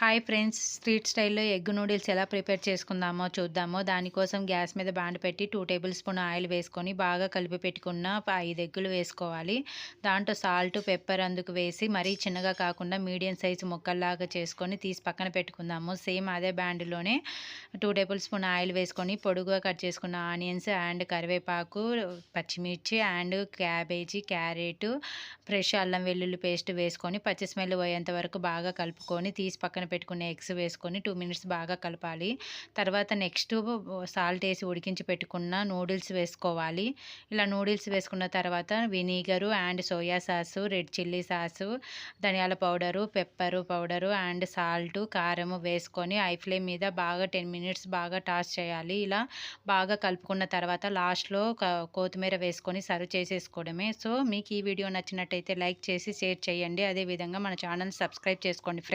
Hi friends, street స్టైల్‌లో egg noodles ఎలా prepare చేసుకుందామో చూద్దాము. దానికోసం గ్యాస్ మీద బాండ పెట్టి 2 టేబుల్ స్పూన్ ఆయిల్ వేసుకొని బాగా కలిపి పెట్టుకున్న 5 ఎగ్గులు వేసుకోవాలి. దాంట్లో సాల్ట్, పెప్పర్ అందుకు వేసి మరీ చిన్నగా కాకుండా మీడియం సైజు ముక్కల్లాగా చేసుకొని తీసి పక్కన పెట్టుకుందాము. సేమ్ అదే బాండిలోనే 2 టేబుల్ స్పూన్ ఆయిల్ వేసుకొని పొడుగుగా కట్ చేసుకున్న ఆనియన్స్ అండ్ కరివేపాకు, పచ్చిమిర్చి అండ్ క్యాబేజీ, క్యారెట్, ఫ్రెష్ అల్లం వెల్లుల్లి పేస్ట్ వేసుకొని పచ్చి స్మెల్ పోయేంత వరకు బాగా కలుపుకొని తీసి పక్కన పెట్టుకున్న ఎగ్స్ వేసుకొని 2 మినిట్స్ బాగా కలపాలి. తర్వాత నెక్స్ట్ సాల్ట్ వేసి ఉడికించి పెట్టుకున్న నూడిల్స్ వేసుకోవాలి. ఇలా నూడిల్స్ వేసుకున్న తర్వాత vinegar and soya sauce, red chilli sauce, ధనియాల powder, pepper powder and salt, కారము వేసుకొని హై ఫ్లేమ్ మీద బాగా 10 మినిట్స్ బాగా టాస్ చేయాలి. ఇలా బాగా కలుపుకున్న తర్వాత లాస్ట్‌లో కొత్తిమీర వేసుకొని సర్వ్ చేసేసుకోవడమే. సో, మీకు ఈ వీడియో నచ్చినట్టయితే లైక్ చేసి షేర్ చేయండి. అదేవిధంగా మన ఛానల్‌ని సబ్స్క్రైబ్ చేసుకోండి ఫ్రెండ్స్.